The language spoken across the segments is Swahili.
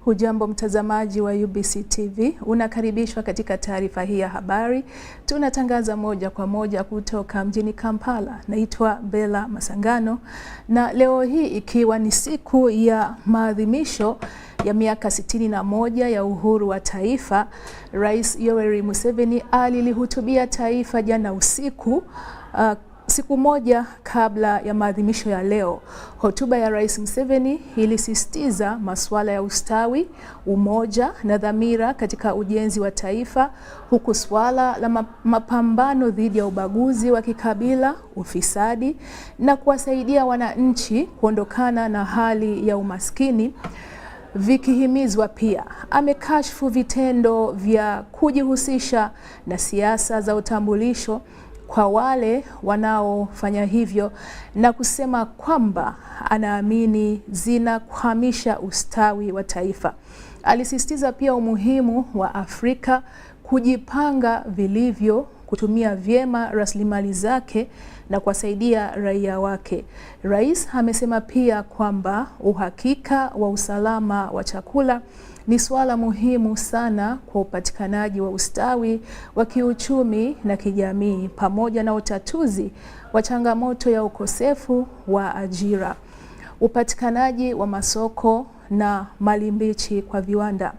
Hujambo mtazamaji wa UBC TV, unakaribishwa katika taarifa hii ya habari. Tunatangaza moja kwa moja kutoka mjini Kampala. Naitwa Bella Masangano, na leo hii ikiwa ni siku ya maadhimisho ya miaka 61 ya uhuru wa taifa, Rais Yoweri Museveni alilihutubia taifa jana usiku, siku moja kabla ya maadhimisho ya leo. Hotuba ya Rais Museveni ilisisitiza masuala ya ustawi, umoja na dhamira katika ujenzi wa taifa, huku swala la mapambano dhidi ya ubaguzi wa kikabila, ufisadi na kuwasaidia wananchi kuondokana na hali ya umaskini vikihimizwa. Pia amekashfu vitendo vya kujihusisha na siasa za utambulisho kwa wale wanaofanya hivyo, na kusema kwamba anaamini zinakwamisha ustawi wa taifa. Alisisitiza pia umuhimu wa Afrika kujipanga vilivyo, kutumia vyema rasilimali zake na kuwasaidia raia wake. Rais amesema pia kwamba uhakika wa usalama wa chakula ni suala muhimu sana kwa upatikanaji wa ustawi wa kiuchumi na kijamii, pamoja na utatuzi wa changamoto ya ukosefu wa ajira, upatikanaji wa masoko na mali mbichi kwa viwanda.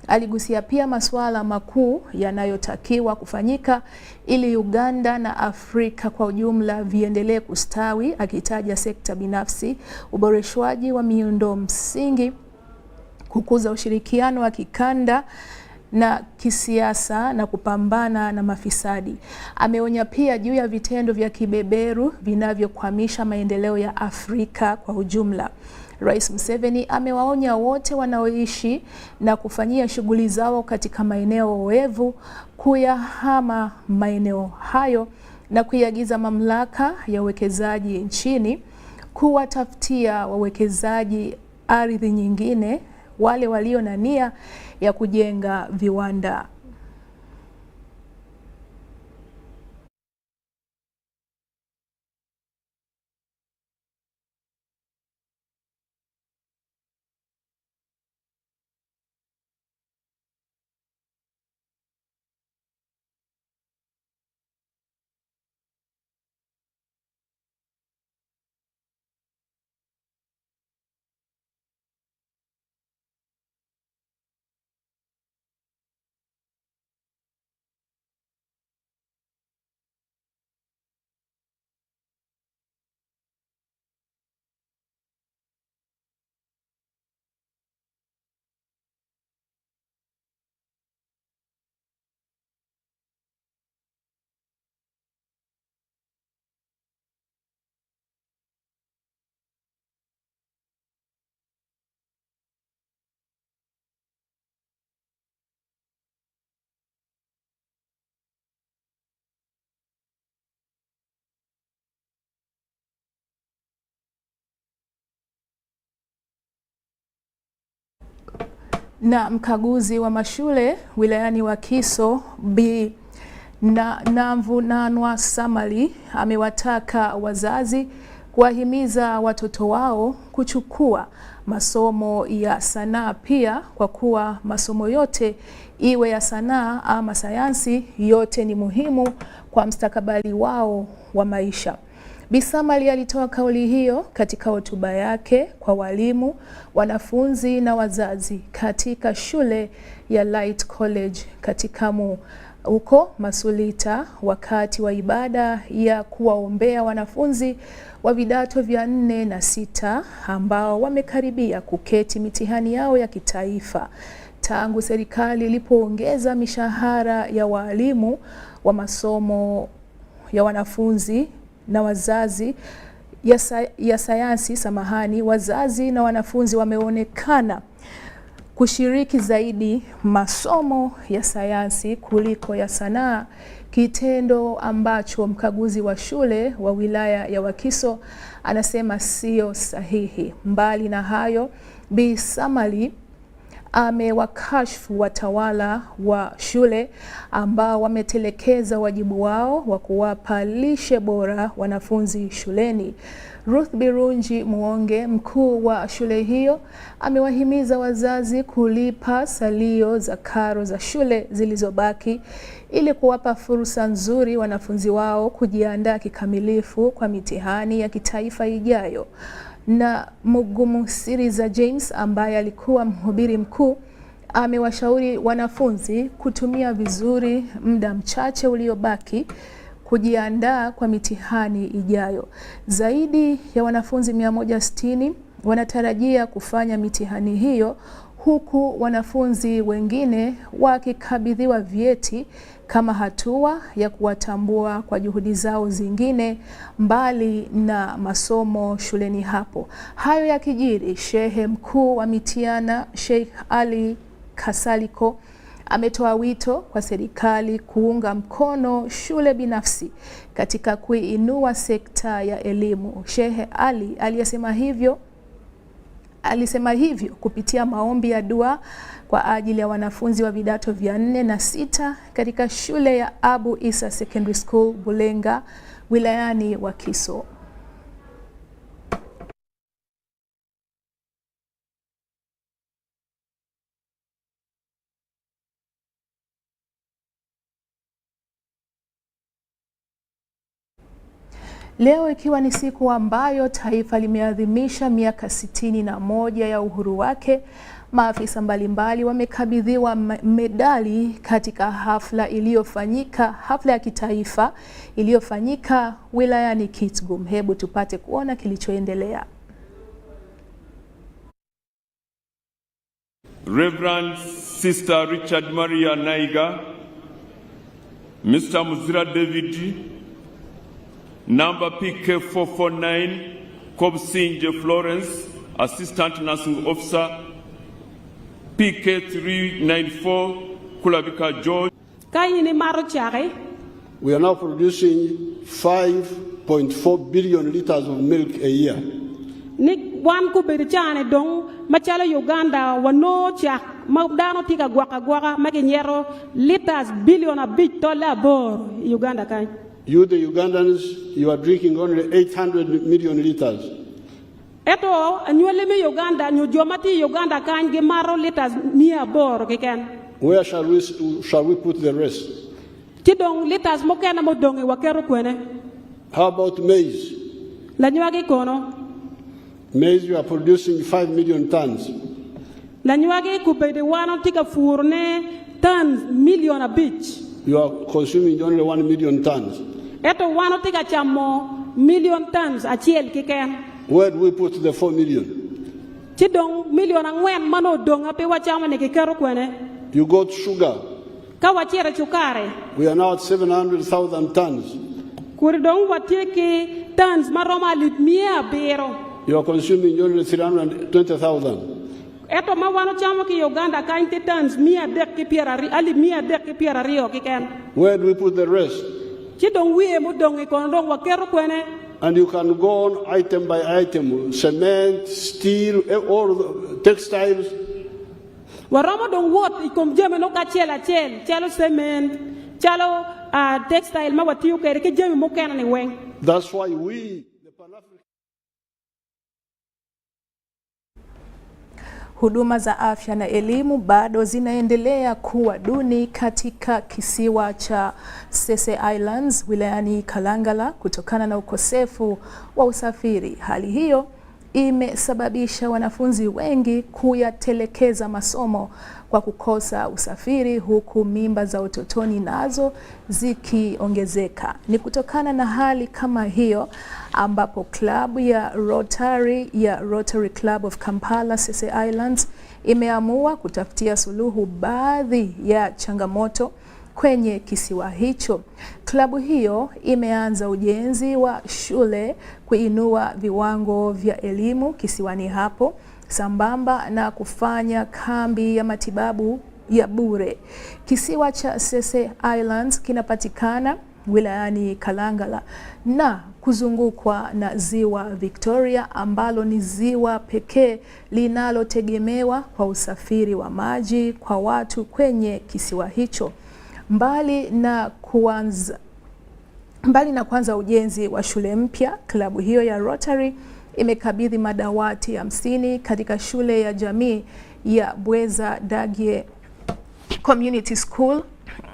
Aligusia pia masuala makuu yanayotakiwa kufanyika ili Uganda na Afrika kwa ujumla viendelee kustawi, akitaja sekta binafsi, uboreshwaji wa miundo msingi, kukuza ushirikiano wa kikanda na kisiasa na kupambana na mafisadi. Ameonya pia juu ya vitendo vya kibeberu vinavyokwamisha maendeleo ya Afrika kwa ujumla. Rais Museveni amewaonya wote wanaoishi na kufanyia shughuli zao katika maeneo oevu kuyahama maeneo hayo, na kuiagiza mamlaka ya uwekezaji nchini kuwatafutia wawekezaji ardhi nyingine wale walio na nia ya kujenga viwanda. Na mkaguzi wa mashule wilayani Wakiso Bi Navunanwa Samali amewataka wazazi kuwahimiza watoto wao kuchukua masomo ya sanaa pia, kwa kuwa masomo yote, iwe ya sanaa ama sayansi, yote ni muhimu kwa mustakabali wao wa maisha. Bi Samali alitoa kauli hiyo katika hotuba yake kwa walimu, wanafunzi na wazazi katika shule ya Light College katika huko Masulita, wakati wa ibada ya kuwaombea wanafunzi wa vidato vya 4 na 6 ambao wamekaribia kuketi mitihani yao ya kitaifa tangu serikali ilipoongeza mishahara ya walimu wa masomo ya wanafunzi na wazazi ya sayansi. Wazazi na wanafunzi wameonekana kushiriki zaidi masomo ya sayansi kuliko ya sanaa, kitendo ambacho mkaguzi wa shule wa wilaya ya Wakiso anasema sio sahihi. Mbali na hayo, Bi Samali amewakashfu watawala wa shule ambao wametelekeza wajibu wao wa kuwapa lishe bora wanafunzi shuleni. Ruth Birunji Muonge, mkuu wa shule hiyo, amewahimiza wazazi kulipa salio za karo za shule zilizobaki ili kuwapa fursa nzuri wanafunzi wao kujiandaa kikamilifu kwa mitihani ya kitaifa ijayo. Na Mugumusiriza James, ambaye alikuwa mhubiri mkuu, amewashauri wanafunzi kutumia vizuri muda mchache uliobaki kujiandaa kwa mitihani ijayo. Zaidi ya wanafunzi 160 wanatarajia kufanya mitihani hiyo, huku wanafunzi wengine wakikabidhiwa vyeti kama hatua ya kuwatambua kwa juhudi zao zingine mbali na masomo shuleni hapo. Hayo yakijiri, Shehe mkuu wa Mitiana Sheikh Ali Kasaliko ametoa wito kwa serikali kuunga mkono shule binafsi katika kuinua sekta ya elimu. Shehe Ali alisema hivyo kupitia maombi ya dua kwa ajili ya wanafunzi wa vidato vya 4 na 6 katika shule ya Abu Isa Secondary School Bulenga, wilayani Wakiso. Leo ikiwa ni siku ambayo taifa limeadhimisha miaka 61 ya uhuru wake, maafisa mbalimbali wamekabidhiwa medali katika hafla ya kitaifa iliyofanyika wilayani Kitgum. Hebu tupate kuona kilichoendelea. Reverend Sister Richard Maria Naiga, Mr. Muzira David, Number PK449, Kobsinje Florence, Assistant Nursing Officer, PK394, Kulabika George. We are now producing 5.4 billion liters of milk a year. Nik wan ku berichane dong machala Uganda wano cha maudano tika gwaka makinyero liters billion a bit tola bor Uganda kai. You, the Ugandans, you are drinking only 800 million liters. Eto anyueleme Uganda nyujomati Uganda kange maro liters mia bor keken. Where shall we put the rest? Tidong liters mokena modonge wakero kwene. How about maize? La nyuage kono. Maize, you are producing 5 million tons. La nyuage kubede wano tika furne tons million a bit. You are consuming only 1 million tons. Eto wano tika chamo million tons a chiel kiken. Where do we put the 4 million? Tidong million angwen mano dong ape wachama ne kikero kwene. You got sugar. Kawachira chukare. We are now at 700,000 tons. Kuridong watiki tons maroma litmia bero. You are consuming only 320,000. Eto mawano chamo ki Uganda kainte tons mia dek ki pierari ali mia dek ki pierari o kiken. Where do we put the rest? Chidong wie mudong ikondong wakero kwene. And you can go on item by item, cement, steel, all the textiles. Waramo dong wot ikom jeme no ka chelo cement, chalo textile mawatiu kere ke jeme mo kana ni weng. That's why we Huduma za afya na elimu bado zinaendelea kuwa duni katika kisiwa cha Sese Islands wilayani Kalangala kutokana na ukosefu wa usafiri. Hali hiyo imesababisha wanafunzi wengi kuyatelekeza masomo kwa kukosa usafiri, huku mimba za utotoni nazo zikiongezeka. Ni kutokana na hali kama hiyo ambapo klabu ya Rotary Club of Kampala Sese Islands imeamua kutafutia suluhu baadhi ya changamoto kwenye kisiwa hicho. Klabu hiyo imeanza ujenzi wa shule kuinua viwango vya elimu kisiwani hapo, sambamba na kufanya kambi ya matibabu ya bure. Kisiwa cha Sese Islands kinapatikana wilayani Kalangala na kuzungukwa na ziwa Victoria ambalo ni ziwa pekee linalotegemewa kwa usafiri wa maji kwa watu kwenye kisiwa hicho. Mbali na kuanza ujenzi wa shule mpya, klabu hiyo ya Rotary imekabidhi madawati 50 katika shule ya jamii ya Bweza Dagie Community School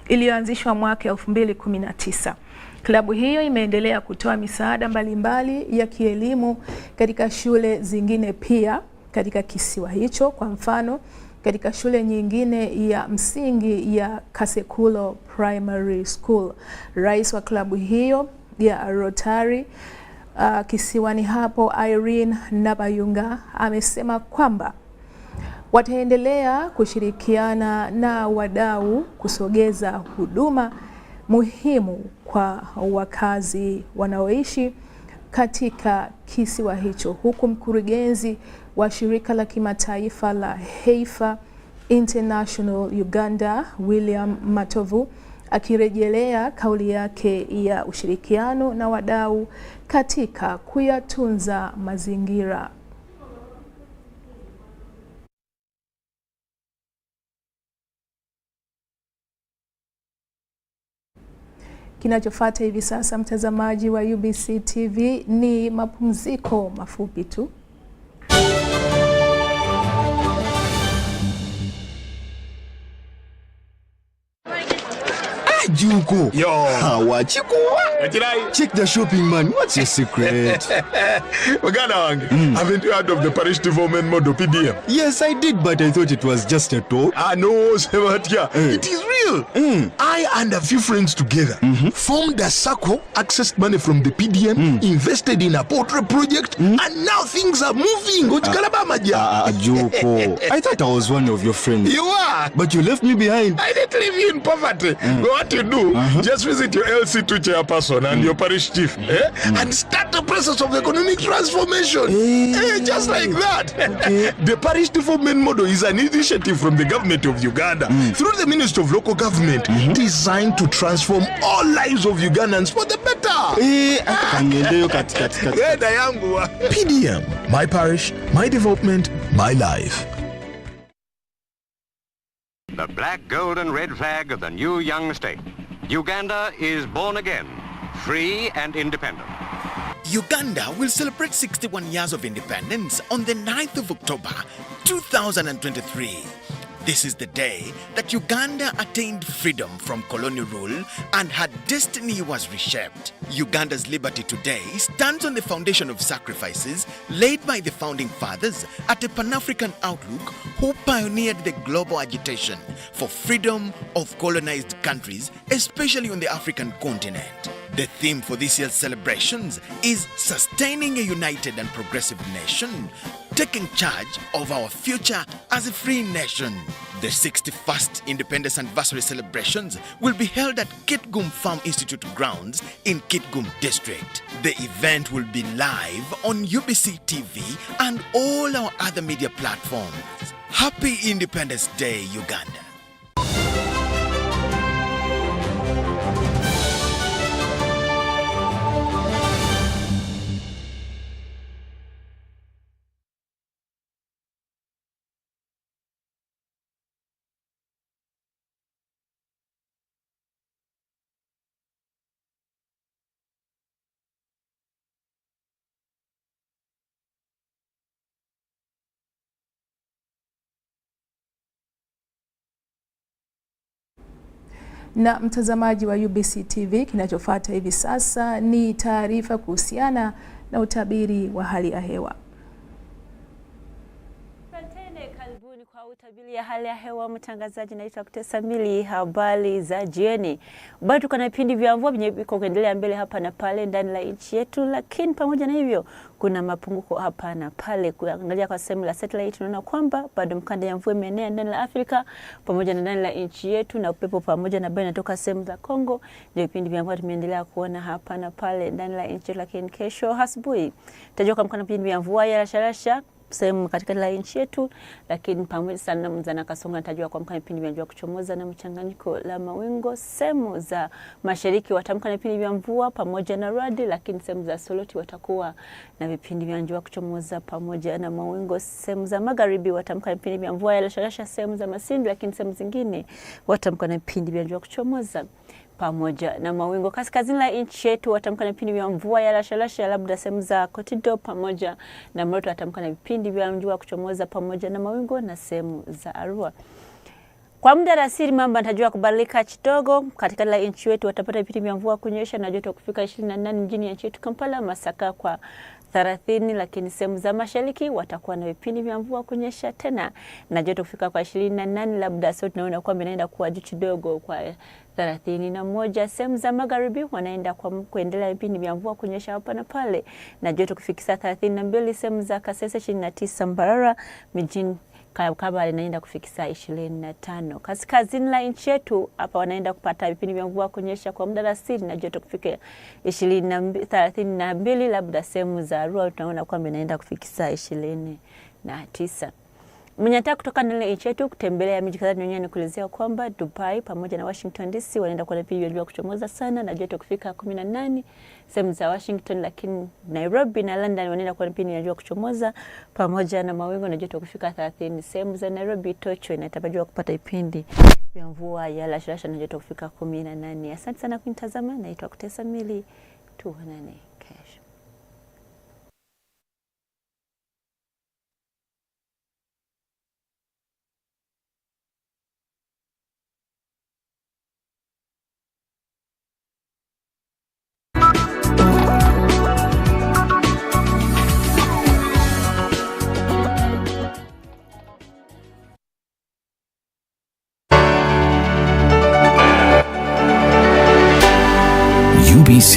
iliyoanzishwa mwaka 2019. Klabu hiyo imeendelea kutoa misaada mbalimbali ya kielimu katika shule zingine pia katika kisiwa hicho. Kwa mfano, katika shule nyingine ya msingi ya Kasekulo Primary School. Rais wa klabu hiyo ya Rotary kisiwani hapo, Irene Nabayunga, amesema kwamba wataendelea kushirikiana na wadau kusogeza huduma muhimu kwa wakazi wanaoishi katika kisiwa hicho, huku mkurugenzi wa shirika la kimataifa la Heifer International Uganda William Matovu akirejelea kauli yake ya ushirikiano na wadau katika kuyatunza mazingira. Kinachofuata hivi sasa, mtazamaji wa UBC TV, ni mapumziko mafupi tu. Juko. Yo. Wachiko. Check the shopping, man. What's your secret? Wagana wange, haven't you heard of the parish development model PDM? Yes, I did, but I thought it was just a talk. No, Sebatia. It is real. I and a few friends together formed a circle, accessed money from the PDM, invested in a poultry project, and now things are moving. Juko. I thought I was one of your friends. You are. But you left me behind. I didn't leave you in poverty. What you do, just visit your LC2 chairperson and your parish chief and start the process of economic transformation. Just like that. Okay. The parish development model is an initiative from the government of Uganda through the Ministry of Local Government designed to transform all lives of Ugandans for the better. PDM, my parish, my development, my life. The black, gold, and red flag of the new young state. Uganda is born again, free and independent. Uganda will celebrate 61 years of independence on the 9th of October, 2023. This is the day that Uganda attained freedom from colonial rule and her destiny was reshaped. Uganda's liberty today stands on the foundation of sacrifices laid by the founding fathers at a Pan-African outlook who pioneered the global agitation for freedom of colonized countries, especially on the African continent. The theme for this year's celebrations is sustaining a united and progressive nation, taking charge of our future as a free nation. The 61st Independence Anniversary celebrations will be held at Kitgum Farm Institute grounds in Kitgum District. The event will be live on UBC TV and all our other media platforms. Happy Independence Day, Uganda. Na mtazamaji wa UBC TV, kinachofuata hivi sasa ni taarifa kuhusiana na utabiri wa hali ya hewa. Karibuni kwa utabiri ya hali ya hewa. Mtangazaji naitwa Kutesa Mili, habari za jioni. Bado tuko na vipindi vya mvua viko kuendelea mbele hapa na pale ndani la nchi yetu, lakini pamoja na hivyo kuna mapunguko hapa na pale. Kuangalia kwa sehemu la satellite tunaona kwamba bado mkanda ya mvua imeenea ndani la Afrika pamoja na ndani la nchi yetu, na upepo pamoja na bwana inatoka sehemu za Kongo. Ndio vipindi vya mvua tumeendelea kuona hapa na pale ndani la nchi, lakini kesho asubuhi tutajua kama kuna vipindi vya mvua ya rasharasha sehemu katika la nchi yetu, lakini pamoja sana Mzana Kasongo natajwa kwa vipindi vya jua kuchomoza na mchanganyiko la mawingu. Sehemu za mashariki watamka na vipindi vya mvua pamoja na radi, lakini sehemu za Soloti watakuwa na vipindi vya jua kuchomoza pamoja na mawingu. Sehemu za magharibi watamka na vipindi vya mvua ya rasharasha, sehemu za Masindi, lakini sehemu zingine watamka na vipindi vya jua kuchomoza pamoja na mawingu. Kaskazini la nchi yetu watamka na vipindi vya mvua ya rasharasha, labda sehemu za Kotido pamoja na Moroto watamka na vipindi vya jua kuchomoza pamoja na mawingu, na sehemu za Arua. Kwa muda rasili mambo yanatarajiwa kubadilika kidogo. Katika la nchi yetu watapata vipindi vya mvua kunyesha na joto kufika 28 mjini ya nchi yetu Kampala, Masaka kwa 30, lakini sehemu za mashariki watakuwa na vipindi vya mvua kunyesha tena na joto kufika kwa 28, labda sio tunaona kwamba inaenda kuwa juu kidogo kwa 31. Sehemu za magharibi wanaenda kwa kuendelea vipindi vya mvua kunyesha hapa na pale na joto kufikisa 32. Sehemu za Kasese 29, Mbarara mjini Kabale inaenda kufikisa 25. Kaskazini la nchi yetu hapa wanaenda kupata vipindi vya mvua kunyesha kwa muda rasili na joto kufika 32, labda sehemu za Arua tunaona kwamba inaenda kufikisa 29. Mnyataka kutoka nile nchi yetu kutembelea miji kadhaa duniani kuelezea kwamba Dubai pamoja na Washington DC wanaenda kwa vipindi vya jua kuchomoza sana na joto kufika 18 sehemu za Washington, lakini Nairobi na London wanaenda kwa vipindi vya jua kuchomoza pamoja na mawingu na joto kufika 30. Sehemu za Nairobi Tocho inatarajiwa kupata vipindi vya mvua ya rasharasha na joto kufika 18. Asante sana kunitazama, naitwa Kutesa Mili, tuonane kesho. Ubc,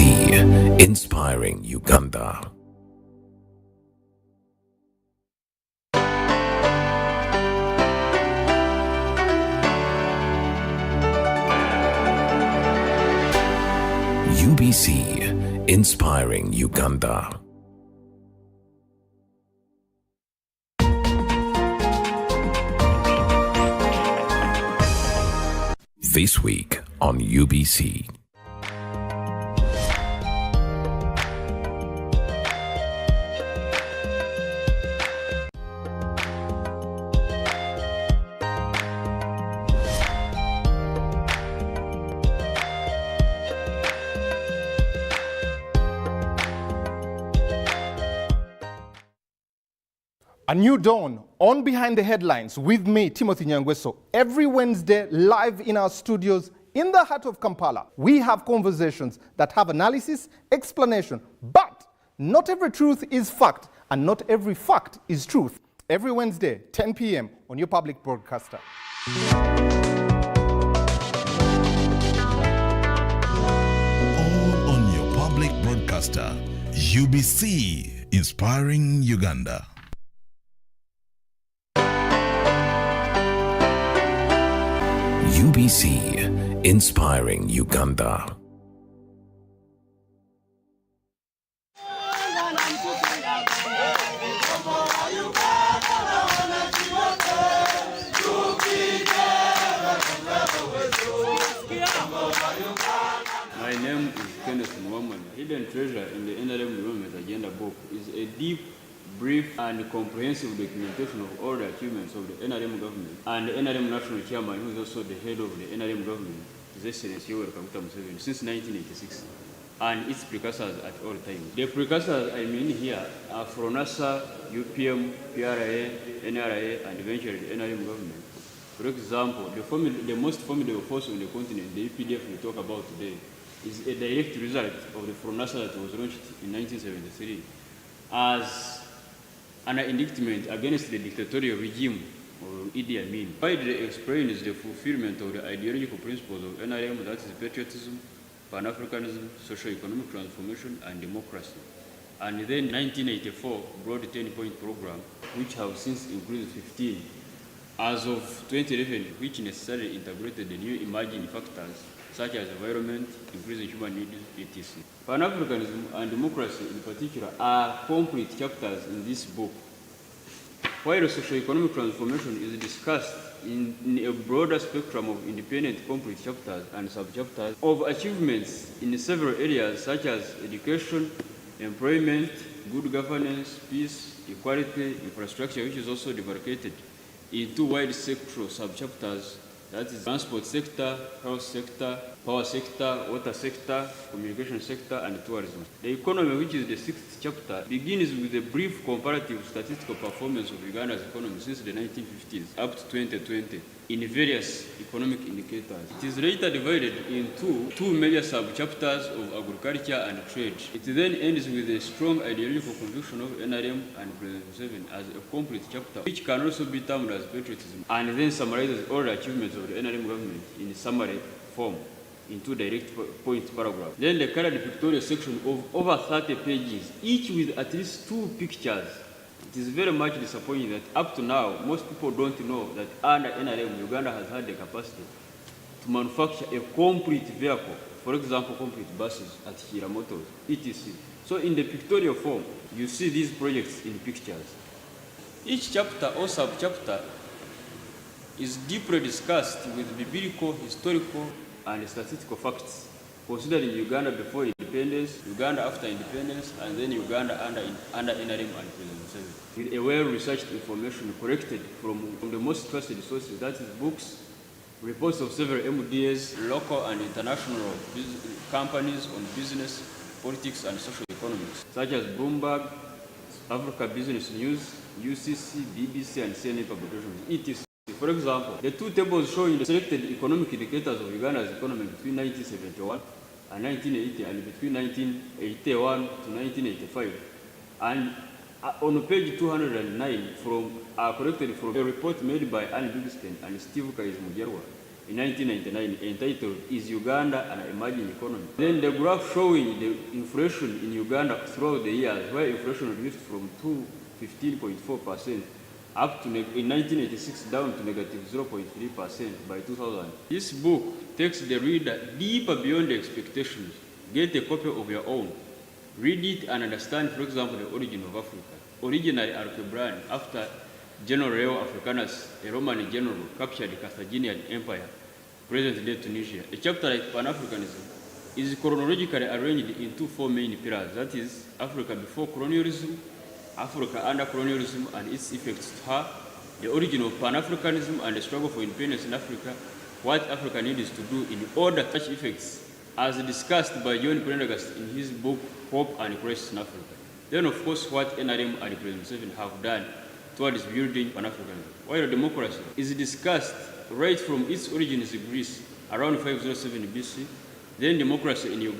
inspiring Uganda. UBC, inspiring Uganda. This week on UBC. A new dawn on Behind the Headlines with me, Timothy Nyangweso. Every Wednesday, live in our studios in the heart of Kampala, we have conversations that have analysis, explanation, but not every truth is fact, and not every fact is truth. Every Wednesday, 10 p.m. on your public broadcaster. All on your public broadcaster, UBC, inspiring Uganda. UBC, inspiring Uganda. My name is Kenneth Mwamanya. Hidden Treasure in the NRM Development Agenda book is a deep, brief and comprehensive documentation of all the achievements of the NRM government and the NRM national chairman, who is also the head of the NRM government, His Excellency Yoweri Kaguta Museveni, since 1986, and its precursors at all times. The precursors I mean here are FRONASA, UPM, PRA, NRA, and eventually the NRM government. For example, the most formidable force on the continent, the EPDF we talk about today, is a direct result of the FRONASA that was launched in 1973 as an indictment against the dictatorial regime of Idi Amin. Widely explained is the fulfillment of the ideological principles of NRM, that is patriotism, Pan-Africanism, socio-economic transformation, and democracy. And then 1984 brought a 10-point program, which have since increased 15. As of 2011, which necessarily integrated the new emerging factors such as environment, increasing human needs, etc. Pan-Africanism and democracy in particular are complete chapters in this book. while socio-economic transformation is discussed in a broader spectrum of independent complete chapters and sub-chapters of achievements in several areas such as education, employment, good governance, peace, equality, infrastructure, which is also demarcated into wide sectoral sub-chapters, that is transport sector, health sector, power sector, water sector, communication sector, and tourism. The economy, which is the sixth chapter, begins with a brief comparative statistical performance of Uganda's economy since the 1950s up to 2020 in various economic indicators. It is later divided into two major sub-chapters of agriculture and trade. It then ends with a strong ideological conviction of NRM and President Museveni as a complete chapter, which can also be termed as patriotism, and then summarizes all the achievements of the NRM government in summary form in two direct point paragraphs. Then the colored pictorial section of over 30 pages, each with at least 2 pictures. It is very much disappointing that up to now, most people don't know that under NRM, Uganda has had the capacity to manufacture a complete vehicle, for example, complete buses at Hira Motors, etc. So in the pictorial form, you see these projects in pictures. Each chapter or sub-chapter is deeply discussed with biblical, historical, and statistical facts, considering Uganda before independence, Uganda after independence, and then Uganda under NRM and President Museveni, with a well-researched information collected from the most trusted sources, that is books, reports of several MDAs, local and international companies on business, politics, and social economics, such as Bloomberg, Africa Business News, UCC, BBC, and CNN publications, etc. For example, the two tables showing the selected economic indicators of Uganda's economy between 1971 and 1980 and between 1981 to 1985, and on page 209 are collected from a report made by Anne Bigston and Steve Kaiz-Mugerwa in 1999 entitled "Is Uganda an Emerging Economy?" Then the graph showing the inflation in Uganda throughout the years, where inflation reduced from 15.4% up to in 1986 down to negative 0.3% by 2000. This book takes the reader deeper beyond the expectations. Get a copy of your own. Read it and understand, for example, the origin of Africa. Originally Alkebrani, after General Leo Africanus, a Roman general, captured the Carthaginian Empire, present-day Tunisia. A chapter like Pan-Africanism is chronologically arranged into 4 main pillars, that is, Africa before colonialism, Africa under colonialism and its effects to her, the origin of Pan-Africanism and the struggle for independence in Africa, what Africa needs to do in order such effects, as discussed by John Prendergast in his book, Hope and Crisis in Africa. Then, of course, what NRM and President Museveni have done towards building Pan-Africanism. While democracy is discussed right from its origins in Greece around 507 BC, then democracy in Uganda